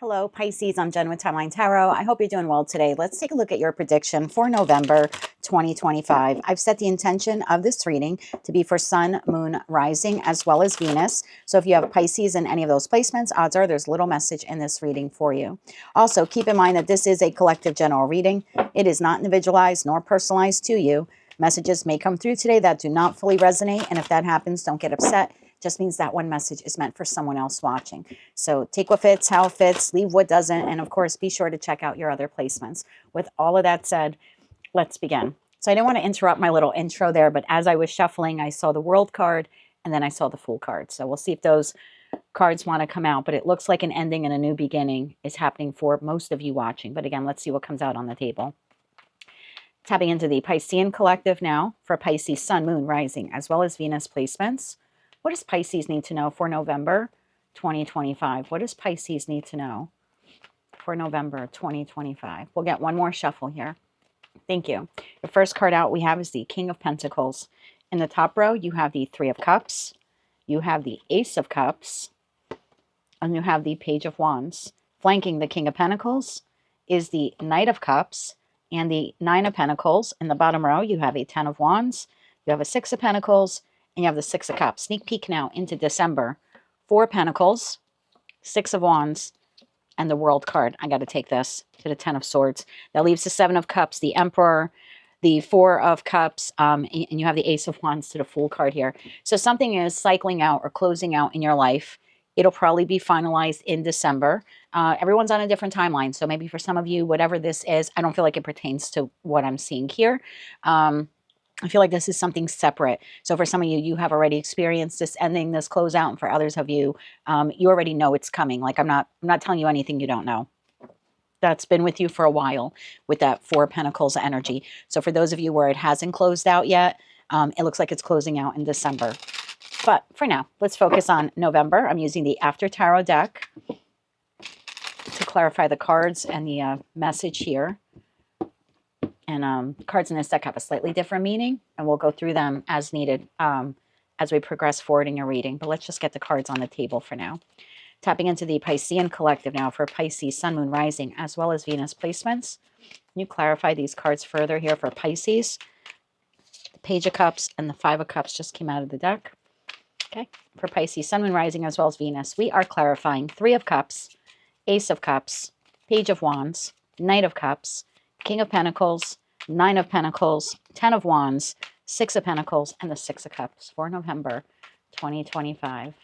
Hello, Pisces. I'm Jen with Timeline Tarot. I hope you're doing well today. Let's take a look at your prediction for November 2025. I've set the intention of this reading to be for Sun, Moon, Rising, as well as Venus. So if you have Pisces in any of those placements, odds are there's a little message in this reading for you. Also, keep in mind that this is a collective general reading. It is not individualized nor personalized to you. Messages may come through today that do not fully resonate, and if that happens, don't get upset. Just means that one message is meant for someone else watching. So take what fits, how it fits, leave what doesn't, and of course, be sure to check out your other placements. With all of that said, let's begin. So I didn't want to interrupt my little intro there, but as I was shuffling, I saw the World card, and then I saw the Fool card. So we'll see if those cards want to come out, but it looks like an ending and a new beginning is happening for most of you watching. But again, let's see what comes out on the table. Tapping into the Piscean collective now for Pisces, Sun, Moon, Rising, as well as Venus placements. What does Pisces need to know for November 2025? What does Pisces need to know for November 2025? We'll get one more shuffle here. Thank you. The first card out we have is the King of Pentacles. In the top row, you have the Three of Cups. You have the Ace of Cups. And you have the Page of Wands. Flanking the King of Pentacles is the Knight of Cups and the Nine of Pentacles. In the bottom row, you have a Ten of Wands. You have a Six of Pentacles. And you have the Six of Cups. Sneak peek now into December. Four of Pentacles, Six of Wands, and the World card. I got to take this to the Ten of Swords. That leaves the Seven of Cups, the Emperor, the Four of Cups, and you have the Ace of Wands to the Fool card here. So something is cycling out or closing out in your life. It'll probably be finalized in December. Everyone's on a different timeline. So maybe for some of you, whatever this is, I don't feel like it pertains to what I'm seeing here. I feel like this is something separate. So for some of you, you have already experienced this ending, this closeout, and for others of you, you already know it's coming. Like I'm not telling you anything you don't know. That's been with you for a while with that Four of Pentacles energy. So for those of you where it hasn't closed out yet, it looks like it's closing out in December. But for now, let's focus on November. I'm using the After Tarot deck to clarify the cards and the message here. And cards in this deck have a slightly different meaning, and we'll go through them as needed as we progress forward in your reading. But let's just get the cards on the table for now. Tapping into the Piscean collective now for Pisces, Sun, Moon, Rising, as well as Venus placements. Can you clarify these cards further here for Pisces? The Page of Cups and the Five of Cups just came out of the deck. Okay, for Pisces, Sun, Moon, Rising, as well as Venus, we are clarifying Three of Cups, Ace of Cups, Page of Wands, Knight of Cups, King of Pentacles, Nine of Pentacles, Ten of Wands, Six of Pentacles, and the Six of Cups for November 2025.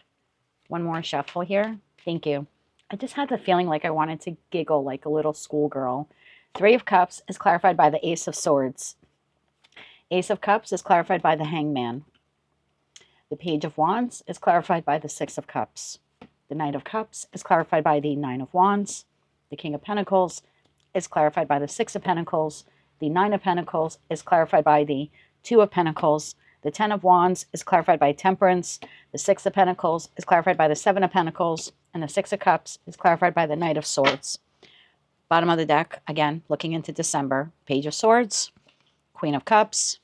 One more shuffle here. Thank you. I just had the feeling like I wanted to giggle like a little schoolgirl. Three of Cups is clarified by the Ace of Swords. Ace of Cups is clarified by the Hangman. The Page of Wands is clarified by the Six of Cups. The Knight of Cups is clarified by the Nine of Wands. The King of Pentacles is clarified by the Six of Pentacles. The Nine of Pentacles is clarified by the Two of Pentacles. The Ten of Wands is clarified by Temperance. The Six of Pentacles is clarified by the Seven of Pentacles. And the Six of Cups is clarified by the Knight of Swords. Bottom of the deck, again, looking into December. Page of Swords, Queen of Cups,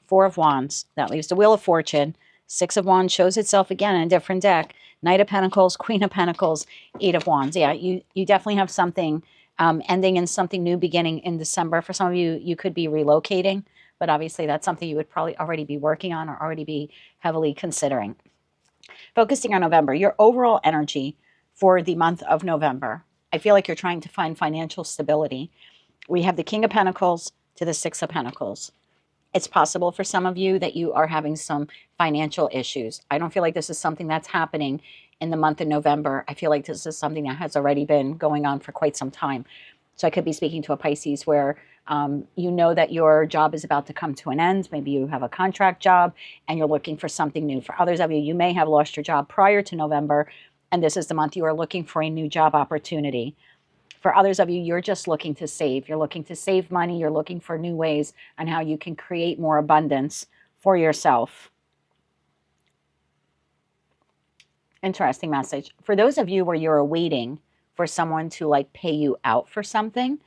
Four of Wands. That leaves the Wheel of Fortune. Six of Wands shows itself again in a different deck. Knight of Pentacles, Queen of Pentacles, Eight of Wands. Yeah, you definitely have something ending and something new beginning in December. For some of you, you could be relocating, but obviously that's something you would probably already be working on or already be heavily considering. Focusing on November, your overall energy for the month of November. I feel like you're trying to find financial stability. We have the King of Pentacles to the Six of Pentacles. It's possible for some of you that you are having some financial issues. I don't feel like this is something that's happening in the month of November. I feel like this is something that has already been going on for quite some time. So I could be speaking to a Pisces where you know that your job is about to come to an end. Maybe you have a contract job and you're looking for something new. For others of you, you may have lost your job prior to November, and this is the month you are looking for a new job opportunity. For others of you, you're just looking to save. You're looking to save money. You're looking for new ways on how you can create more abundance for yourself. Interesting message. For those of you where you're waiting for someone to like pay you out for something,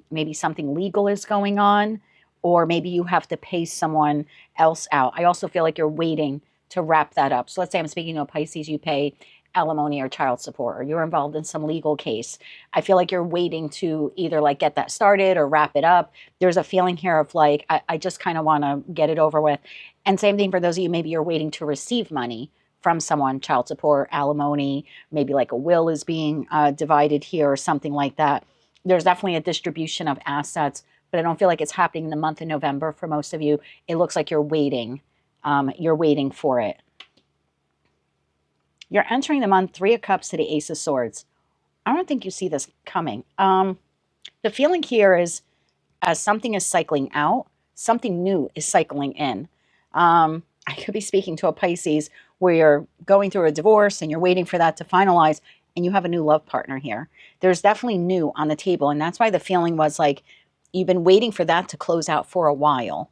maybe something legal is going on, or maybe you have to pay someone else out. I also feel like you're waiting to wrap that up. So let's say I'm speaking to a Pisces, you pay alimony or child support, or you're involved in some legal case. I feel like you're waiting to either like get that started or wrap it up. There's a feeling here of like, I just kind of want to get it over with. And same thing for those of you, maybe you're waiting to receive money from someone, child support, alimony, maybe like a will is being divided here or something like that. There's definitely a distribution of assets, but I don't feel like it's happening in the month of November for most of you. It looks like you're waiting. You're waiting for it. You're entering the month, Three of Cups to the Ace of Swords. I don't think you see this coming. The feeling here is as something is cycling out, something new is cycling in. I could be speaking to a Pisces where you're going through a divorce and you're waiting for that to finalize and you have a new love partner here. There's definitely new on the table. And that's why the feeling was like you've been waiting for that to close out for a while.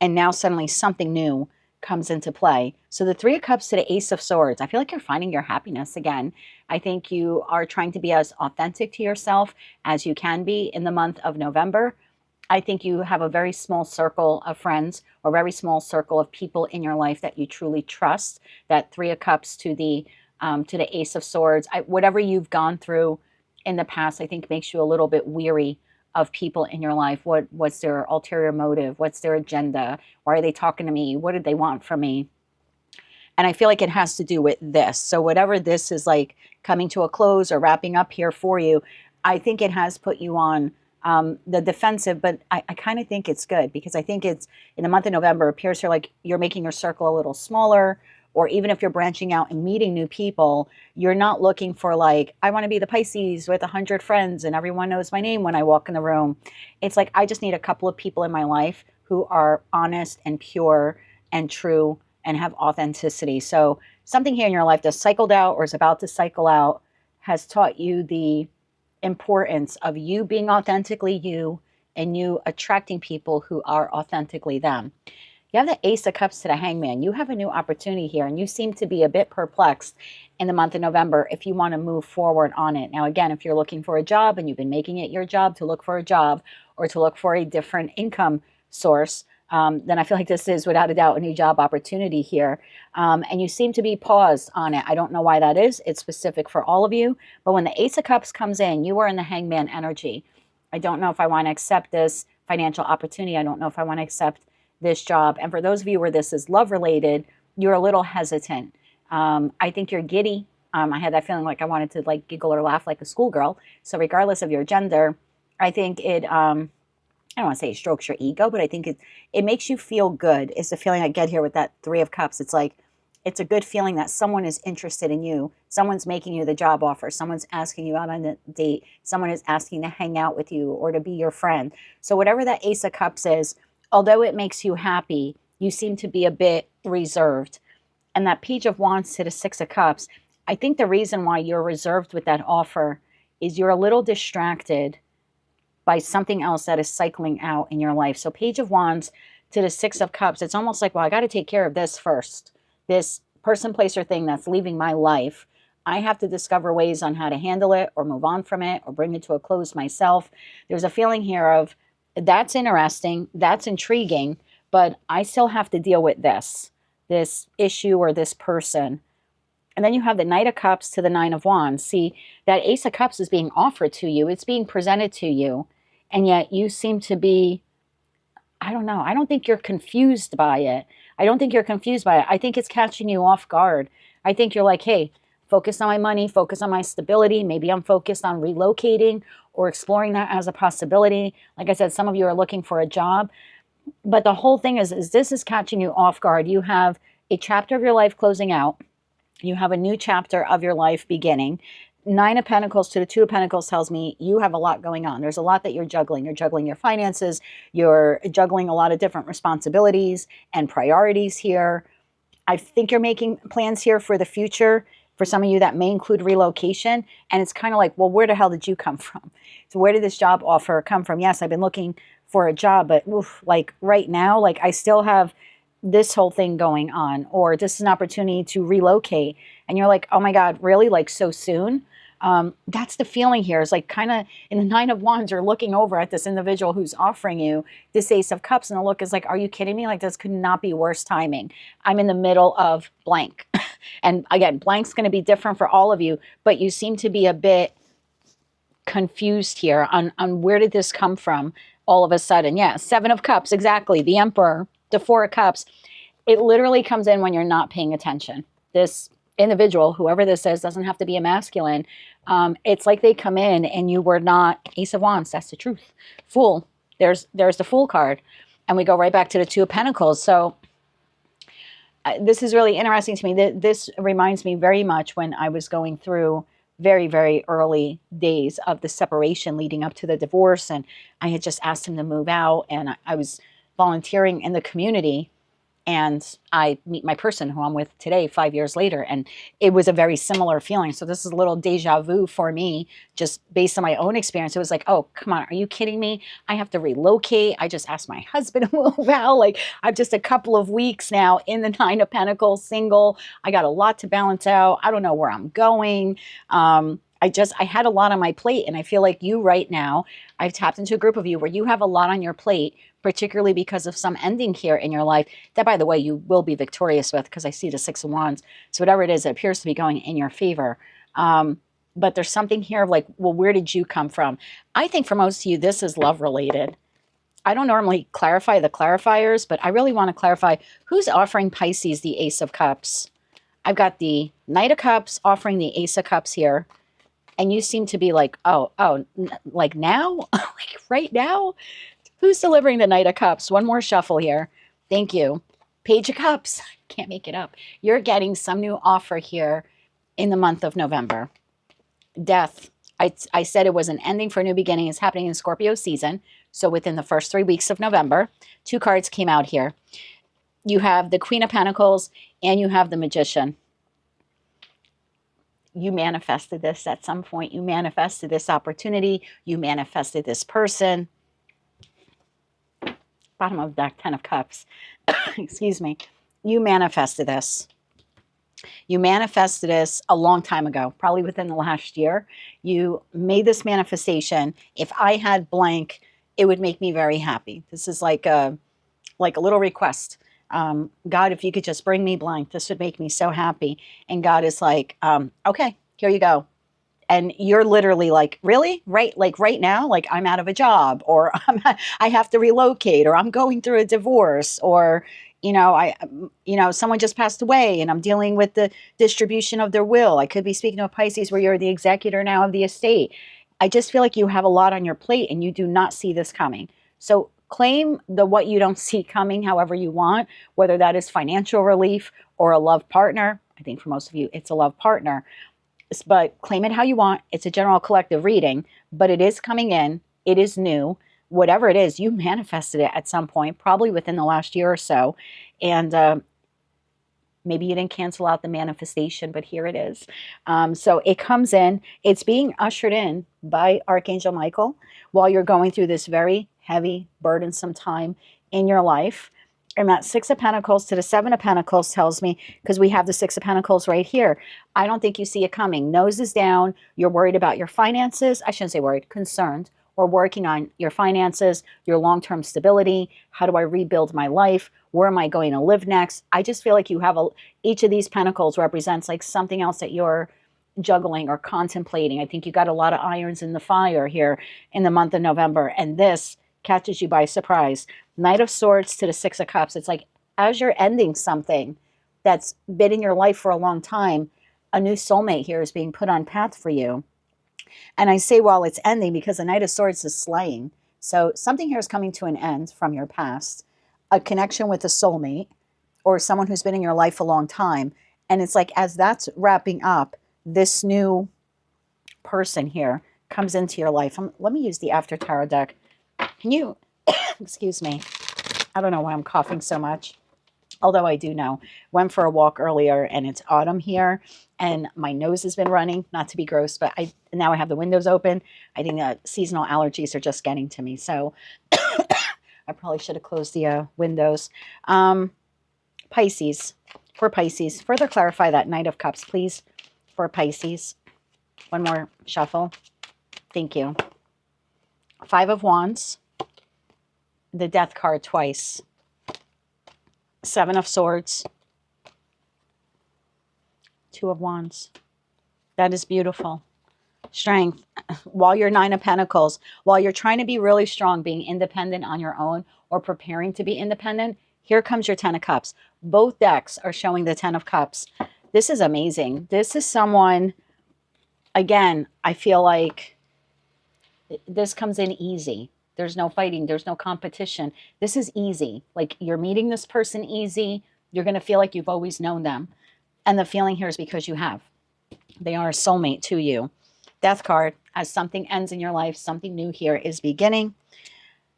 And now suddenly something new comes into play. So the Three of Cups to the Ace of Swords, I feel like you're finding your happiness again. I think you are trying to be as authentic to yourself as you can be in the month of November. I think you have a very small circle of friends or very small circle of people in your life that you truly trust. That Three of Cups to the Ace of Swords, whatever you've gone through in the past, I think makes you a little bit weary of people in your life. What's their ulterior motive? What's their agenda? Why are they talking to me? What did they want from me? And I feel like it has to do with this. So whatever this is like coming to a close or wrapping up here for you, I think it has put you on the defensive, but I kind of think it's good because I think it's in the month of November, it appears here like you're making your circle a little smaller, or even if you're branching out and meeting new people, you're not looking for like, I want to be the Pisces with 100 friends and everyone knows my name when I walk in the room. It's like, I just need a couple of people in my life who are honest and pure and true and have authenticity. So something here in your life that's cycled out or is about to cycle out has taught you the importance of you being authentically you and you attracting people who are authentically them. You have the Ace of Cups to the Hangman. You have a new opportunity here, and you seem to be a bit perplexed in the month of November if you want to move forward on it. Now, again, if you're looking for a job and you've been making it your job to look for a job or to look for a different income source, then I feel like this is without a doubt a new job opportunity here. And you seem to be paused on it. I don't know why that is. It's specific for all of you. But when the Ace of Cups comes in, you are in the Hangman energy. I don't know if I want to accept this financial opportunity. I don't know if I want to accept this job. And for those of you where this is love related, you're a little hesitant. I think you're giddy. I had that feeling like I wanted to like giggle or laugh like a schoolgirl. So regardless of your gender, I think it, I don't want to say it strokes your ego, but I think it makes you feel good. It's the feeling I get here with that Three of Cups. It's like, it's a good feeling that someone is interested in you. Someone's making you the job offer. Someone's asking you out on a date. Someone is asking to hang out with you or to be your friend. So whatever that Ace of Cups is, although it makes you happy, you seem to be a bit reserved. And that Page of Wands to the Six of Cups, I think the reason why you're reserved with that offer is you're a little distracted by something else that is cycling out in your life. So Page of Wands to the Six of Cups, it's almost like, well, I got to take care of this first. This person, place, or thing that's leaving my life. I have to discover ways on how to handle it or move on from it or bring it to a close myself. There's a feeling here of, that's interesting, that's intriguing, but I still have to deal with this issue or this person. And then you have the Knight of Cups to the Nine of Wands. See, that Ace of Cups is being offered to you. It's being presented to you. And yet you seem to be, I don't know, I don't think you're confused by it. I don't think you're confused by it. I think it's catching you off guard. I think you're like, hey, focus on my money, focus on my stability. Maybe I'm focused on relocating or exploring that as a possibility. Like I said, some of you are looking for a job. But the whole thing is this is catching you off guard. You have a chapter of your life closing out. You have a new chapter of your life beginning. Nine of Pentacles to the Two of Pentacles tells me you have a lot going on. There's a lot that you're juggling. You're juggling your finances. You're juggling a lot of different responsibilities and priorities here. I think you're making plans here for the future. For some of you, that may include relocation. And it's kind of like, well, where the hell did you come from? So where did this job offer come from? Yes, I've been looking for a job, but oof, like right now, like I still have this whole thing going on, or this is an opportunity to relocate. And you're like, oh my God, really? Like so soon? That's the feeling here. It's like kind of in the Nine of Wands, you're looking over at this individual who's offering you this Ace of Cups, and the look is like, are you kidding me? Like, this could not be worse timing. I'm in the middle of blank. And again, blank's going to be different for all of you, but you seem to be a bit confused here on where did this come from all of a sudden. Yeah, Seven of Cups, exactly. The Emperor, the Four of Cups. It literally comes in when you're not paying attention. This individual, whoever this is, doesn't have to be a masculine. It's like they come in and you were not. Ace of Wands, that's the truth. Fool, there's the Fool card. And we go right back to the Two of Pentacles. So this is really interesting to me. This reminds me very much when I was going through very, very early days of the separation leading up to the divorce. And I had just asked him to move out, and I was volunteering in the community. And I meet my person who I'm with today 5 years later, and it was a very similar feeling. So this is a little deja vu for me, just based on my own experience. It was like, oh, come on, are you kidding me? I have to relocate. I just asked my husband to move out. Like, I'm just a couple of weeks now in the Nine of Pentacles, single. I got a lot to balance out. I don't know where I'm going. I had a lot on my plate, and I feel like you right now, I've tapped into a group of you where you have a lot on your plate, particularly because of some ending here in your life that, by the way, you will be victorious with, because I see the Six of Wands. So whatever it is, it appears to be going in your favor. But there's something here of like, well, where did you come from? I think for most of you, this is love related. I don't normally clarify the clarifiers, but I really want to clarify who's offering Pisces the Ace of Cups. I've got the Knight of Cups offering the Ace of Cups here. And you seem to be like, like now? Like right now? Who's delivering the Knight of Cups? One more shuffle here. Thank you. Page of Cups. Can't make it up. You're getting some new offer here in the month of November. Death. I said it was an ending for a new beginning. It's happening in Scorpio season. So within the first 3 weeks of November, 2 cards came out here. You have the Queen of Pentacles and you have the Magician. You manifested this at some point. You manifested this opportunity. You manifested this person. Bottom of the deck, 10 of Cups. Excuse me. You manifested this. You manifested this a long time ago, probably within the last year. You made this manifestation. If I had blank, it would make me very happy. This is like a little request. God, if you could just bring me blank, this would make me so happy. And God is like, okay, here you go. And you're literally like, really? Right? Like right now, like I'm out of a job, or I have to relocate, or I'm going through a divorce, or, someone just passed away and I'm dealing with the distribution of their will. I could be speaking to a Pisces where you're the executor now of the estate. I just feel like you have a lot on your plate and you do not see this coming. So claim what you don't see coming however you want, whether that is financial relief or a love partner. I think for most of you, it's a love partner. But claim it how you want. It's a general collective reading, but it is coming in. It is new. Whatever it is, you manifested it at some point, probably within the last year or so. And maybe you didn't cancel out the manifestation, but here it is. So it comes in. It's being ushered in by Archangel Michael while you're going through this very heavy, burdensome time in your life. And that Six of Pentacles to the Seven of Pentacles tells me, because we have the Six of Pentacles right here, I don't think you see it coming. Nose is down. You're worried about your finances. I shouldn't say worried, concerned, or working on your finances, your long-term stability. How do I rebuild my life? Where am I going to live next? I just feel like you have each of these pentacles represents like something else that you're juggling or contemplating. I think you got a lot of irons in the fire here in the month of November. And this catches you by surprise. Knight of Swords to the Six of Cups. It's like as you're ending something that's been in your life for a long time, a new soulmate here is being put on path for you. And I say while it's ending because the Knight of Swords is slaying. So something here is coming to an end from your past, a connection with a soulmate or someone who's been in your life a long time. And it's like as that's wrapping up, this new person here comes into your life. Let me use the After Tarot deck. Can you, excuse me, I don't know why I'm coughing so much, although I do know. Went for a walk earlier and it's autumn here and my nose has been running, not to be gross, but now I have the windows open. I think seasonal allergies are just getting to me. So I probably should have closed the windows. Pisces, for Pisces, further clarify that Knight of Cups, please, for Pisces. One more shuffle. Thank you. 5 of Wands. The Death card twice. 7 of Swords. 2 of Wands. That is beautiful. Strength. While you're 9 of Pentacles, while you're trying to be really strong, being independent on your own or preparing to be independent, here comes your 10 of Cups. Both decks are showing the 10 of Cups. This is amazing. This is someone, again, I feel like this comes in easy. There's no fighting. There's no competition. This is easy. Like you're meeting this person easy. You're going to feel like you've always known them. And the feeling here is because you have. They are a soulmate to you. Death card, as something ends in your life, something new here is beginning.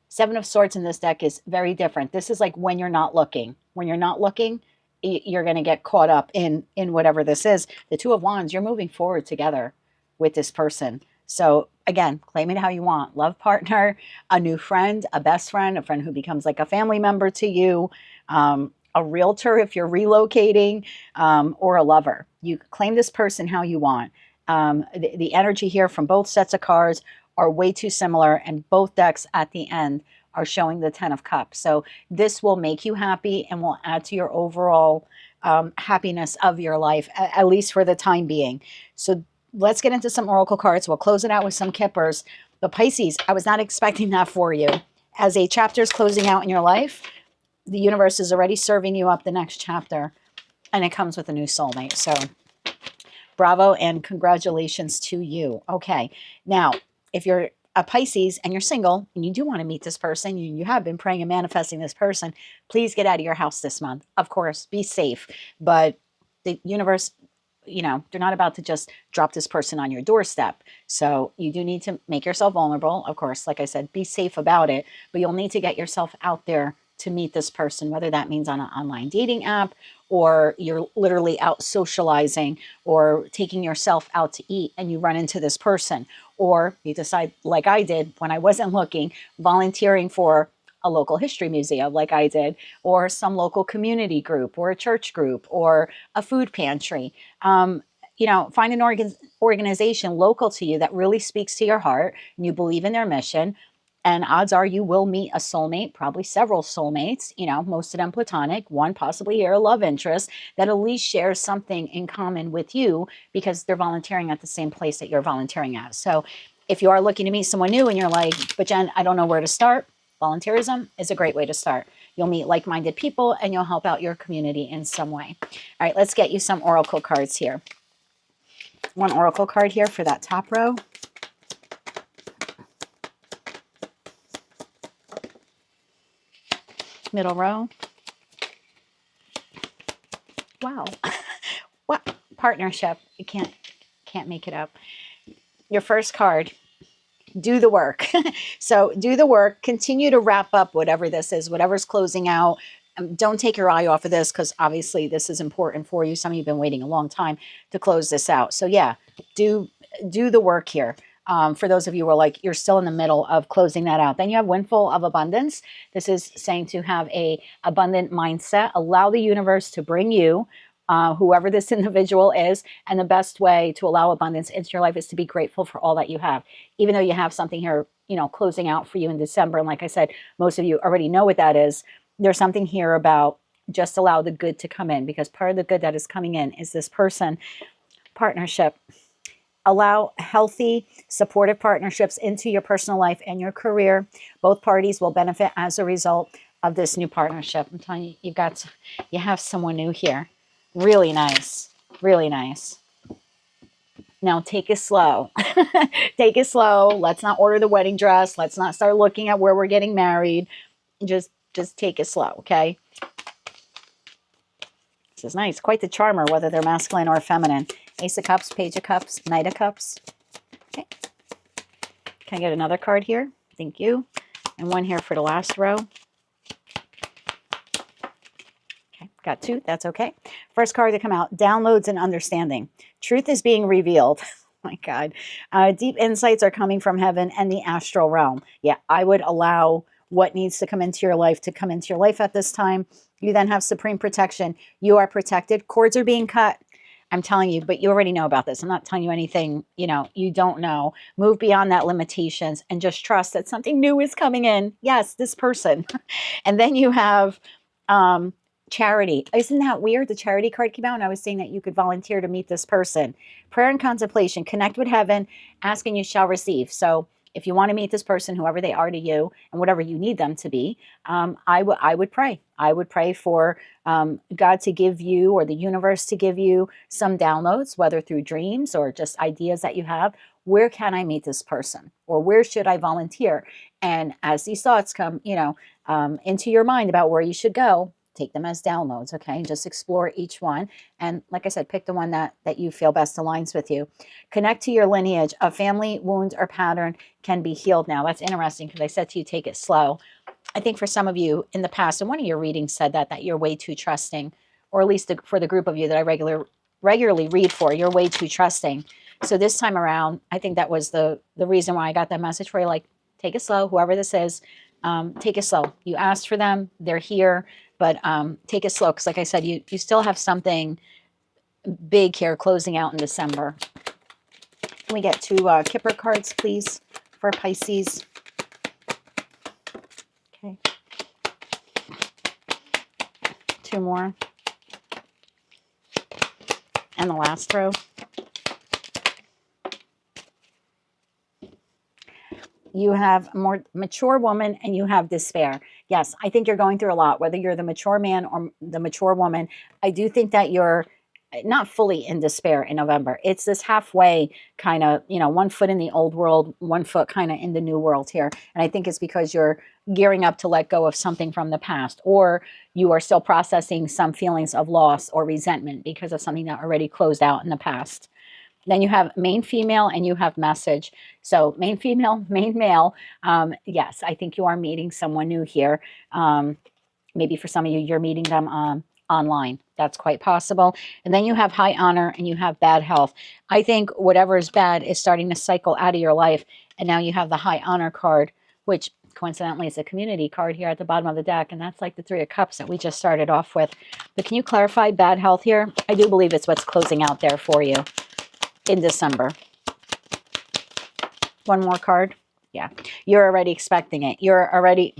7 of Swords in this deck is very different. This is like when you're not looking. When you're not looking, you're going to get caught up in whatever this is. The 2 of Wands, you're moving forward together with this person. So again, claim it how you want. Love partner, a new friend, a best friend, a friend who becomes like a family member to you, a realtor if you're relocating, or a lover. You claim this person how you want. The energy here from both sets of cards are way too similar, and both decks at the end are showing the 10 of Cups. So this will make you happy and will add to your overall happiness of your life, at least for the time being. So let's get into some oracle cards. We'll close it out with some kippers. The Pisces, I was not expecting that for you. As a chapter is closing out in your life, the universe is already serving you up the next chapter, and it comes with a new soulmate. So bravo and congratulations to you. Okay, now, if you're a Pisces and you're single and you do want to meet this person, you have been praying and manifesting this person, please get out of your house this month. Of course, be safe, but the universe, you know, they're not about to just drop this person on your doorstep. So you do need to make yourself vulnerable. Of course, like I said, be safe about it, but you'll need to get yourself out there to meet this person, whether that means on an online dating app or you're literally out socializing or taking yourself out to eat and you run into this person, or you decide, like I did when I wasn't looking, volunteering for a local history museum like I did, or some local community group or a church group or a food pantry. You know, find an organization local to you that really speaks to your heart and you believe in their mission. And odds are you will meet a soulmate, probably several soulmates, you know, most of them platonic, one possibly here a love interest that at least shares something in common with you because they're volunteering at the same place that you're volunteering at. So if you are looking to meet someone new and you're like, but Jen, I don't know where to start, volunteerism is a great way to start. You'll meet like-minded people and you'll help out your community in some way. All right, let's get you some oracle cards here. One oracle card here for that top row. Middle row. Wow. What partnership? You can't make it up. Your first card, do the work. So do the work, continue to wrap up whatever this is, whatever's closing out. Don't take your eye off of this because obviously this is important for you. Some of you have been waiting a long time to close this out. So yeah, do the work here. For those of you who are like, you're still in the middle of closing that out. Then you have windfall of abundance. This is saying to have a abundant mindset. Allow the universe to bring you whoever this individual is. And the best way to allow abundance into your life is to be grateful for all that you have. Even though you have something here, you know, closing out for you in December. And like I said, most of you already know what that is. There's something here about just allow the good to come in, because part of the good that is coming in is this person. Partnership. Allow healthy, supportive partnerships into your personal life and your career. Both parties will benefit as a result of this new partnership. I'm telling you, you have someone new here. Really nice. Really nice. Now take it slow. Take it slow. Let's not order the wedding dress. Let's not start looking at where we're getting married. Just take it slow, okay? This is nice. Quite the charmer, whether they're masculine or feminine. Ace of Cups, Page of Cups, Knight of Cups. Okay. Can I get another card here? Thank you. And one here for the last row. Okay, got two. That's okay. First card to come out, downloads and understanding. Truth is being revealed. Oh my God. Deep insights are coming from heaven and the astral realm. Yeah, I would allow what needs to come into your life to come into your life at this time. You then have supreme protection. You are protected. Cords are being cut. I'm telling you, but you already know about this. I'm not telling you anything, you don't know. Move beyond that limitations and just trust that something new is coming in. Yes, this person. And then you have charity. Isn't that weird? The charity card came out and I was saying that you could volunteer to meet this person. Prayer and contemplation, connect with heaven, ask and you shall receive. So if you want to meet this person, whoever they are to you and whatever you need them to be, I would pray. I would pray for God to give you, or the universe to give you, some downloads, whether through dreams or just ideas that you have. Where can I meet this person? Or where should I volunteer? And as these thoughts come, into your mind about where you should go, take them as downloads, okay? And just explore each one. And like I said, pick the one that you feel best aligns with you. Connect to your lineage. A family wound or pattern can be healed now. That's interesting because I said to you, take it slow. I think for some of you in the past, and one of your readings said that you're way too trusting, or at least for the group of you that I regularly read for, you're way too trusting. So this time around, I think that was the reason why I got that message for you, like, take it slow, whoever this is, take it slow. You asked for them, they're here, but take it slow, because like I said, you still have something big here closing out in December. Can we get 2 Kipper cards, please, for Pisces? Okay. 2 more. And the last row. You have a more mature woman and you have despair. Yes, I think you're going through a lot, whether you're the mature man or the mature woman. I do think that you're not fully in despair in November. It's this halfway kind of, 1 foot in the old world, 1 foot kind of in the new world here. And I think it's because you're gearing up to let go of something from the past, or you are still processing some feelings of loss or resentment because of something that already closed out in the past. Then you have main female and you have message. So main female, main male. Yes, I think you are meeting someone new here. Maybe for some of you, you're meeting them online. That's quite possible. And then you have high honor and you have bad health. I think whatever is bad is starting to cycle out of your life. And now you have the high honor card, which coincidentally is a community card here at the bottom of the deck. And that's like the 3 of Cups that we just started off with. But can you clarify bad health here? I do believe it's what's closing out there for you in December. 1 more card. Yeah, you're already expecting it. You're already,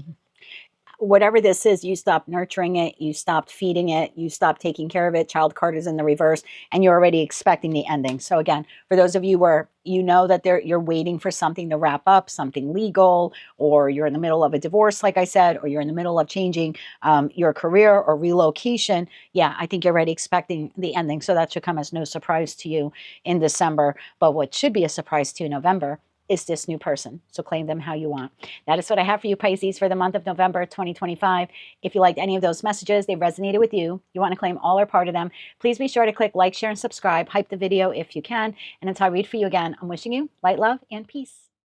whatever this is, you stopped nurturing it, you stopped feeding it, you stopped taking care of it. Child card is in the reverse, and you're already expecting the ending. So again, for those of you where you know that you're waiting for something to wrap up, something legal, or you're in the middle of a divorce, like I said, or you're in the middle of changing your career or relocation, yeah, I think you're already expecting the ending. So that should come as no surprise to you in December. But what should be a surprise to you in November is this new person. So claim them how you want. That is what I have for you, Pisces, for the month of November 2025. If you liked any of those messages, they resonated with you, you want to claim all or part of them, please be sure to click like, share, and subscribe. Hype the video if you can. And until I read for you again, I'm wishing you light, love, and peace.